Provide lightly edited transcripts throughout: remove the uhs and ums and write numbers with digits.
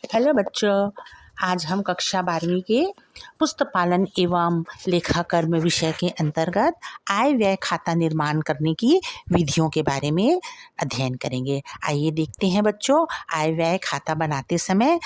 Hello बच्चों, आज हम कक्षा 12वीं के पुस्तक पालन एवं लेखाकर्म विषय के अंतर्गत आय व्यय खाता निर्माण करने की विधियों के बारे में अध्ययन करेंगे। आइए देखते हैं बच्चों, आय व्यय खाता बनाते समय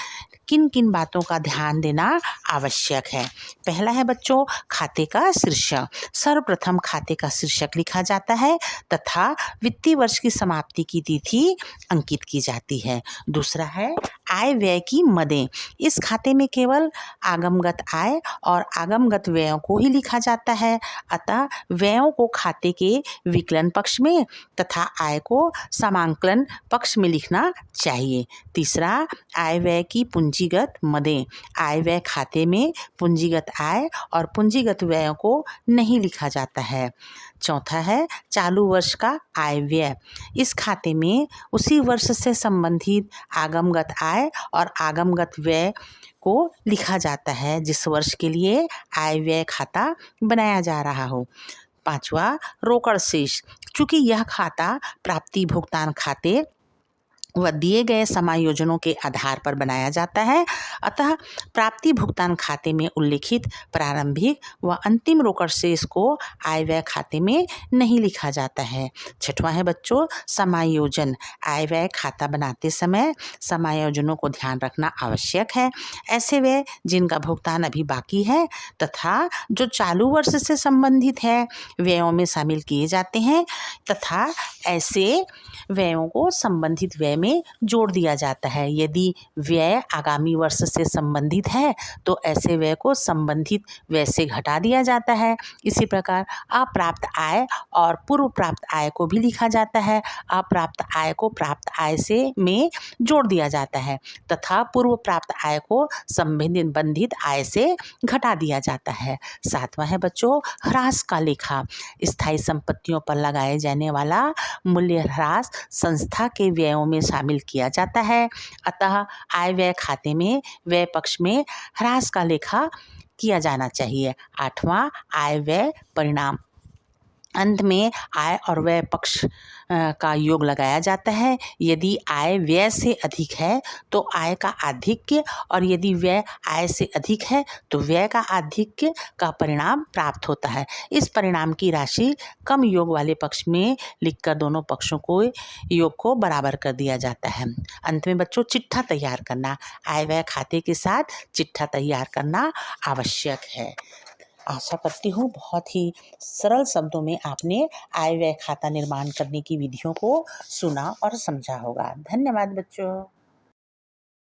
किन किन बातों का ध्यान देना आवश्यक है। पहला है बच्चों, खाते का शीर्षक। सर्वप्रथम खाते का शीर्षक लिखा जाता है तथा वित्तीय वर्ष की समाप्ति की तिथि अंकित की जाती है। दूसरा है आय व्यय की मदें। इस खाते में केवल आगमगत आय और आगमगत व्ययों को ही लिखा जाता है, अतः व्ययों को खाते के विकलन पक्ष में तथा आय को समांकलन पक्ष में लिखना चाहिए। तीसरा, आय व्यय की पूंजीगत मदें। आय व्यय खाते में पूंजीगत आय और पूंजीगत व्ययों को नहीं लिखा जाता है। चौथा है चालू वर्ष का आय व्यय। इस खाते में उसी वर्ष से संबंधित आगमगत आय और आगमगत व्यय को लिखा जाता है जिस वर्ष के लिए आय व्यय खाता बनाया जा रहा हो। पांचवा, रोकड़ शेष। चूँकि यह खाता प्राप्ति भुगतान खाते व दिए गए समायोजनों के आधार पर बनाया जाता है, अतः प्राप्ति भुगतान खाते में उल्लिखित प्रारंभिक व अंतिम रोकड़ शेष को आय व्यय खाते में नहीं लिखा जाता है। छठवां है बच्चों, समायोजन। आय व्यय खाता बनाते समय समायोजनों को ध्यान रखना आवश्यक है। ऐसे व्यय जिनका भुगतान अभी बाकी है तथा जो चालू वर्ष से संबंधित है व्ययों में शामिल किए जाते हैं तथा ऐसे व्ययों को संबंधित व्यय में जोड़ दिया जाता है। यदि व्यय आगामी वर्ष से संबंधित है तो ऐसे व्यय को संबंधित व्यय से घटा दिया जाता है। इसी प्रकार अप्राप्त आय और पूर्व प्राप्त आय को भी लिखा जाता है। अप्राप्त आय को प्राप्त आय से में जोड़ दिया जाता है तथा पूर्व प्राप्त आय को संबंधित आय से घटा दिया जाता है। सातवां है बच्चों, ह्रास का लेखा। स्थायी संपत्तियों पर लगाए जाने वाला मूल्य ह्रास संस्था के व्ययों में शामिल किया जाता है, अतः आय व्यय खाते में व्यय पक्ष में ह्रास का लेखा किया जाना चाहिए। आठवां, आय व्यय परिणाम। अंत में आय और व्यय पक्ष का योग लगाया जाता है। यदि आय व्यय से अधिक है तो आय का आधिक्य और यदि व्यय आय से अधिक है तो व्यय का आधिक्य का परिणाम प्राप्त होता है। इस परिणाम की राशि कम योग वाले पक्ष में लिखकर दोनों पक्षों को योग को बराबर कर दिया जाता है। अंत में बच्चों, चिट्ठा तैयार करना। आय व्यय खाते के साथ चिट्ठा तैयार करना आवश्यक है। आशा करती हूँ बहुत ही सरल शब्दों में आपने आय व्यय खाता निर्माण करने की विधियों को सुना और समझा होगा। धन्यवाद बच्चों।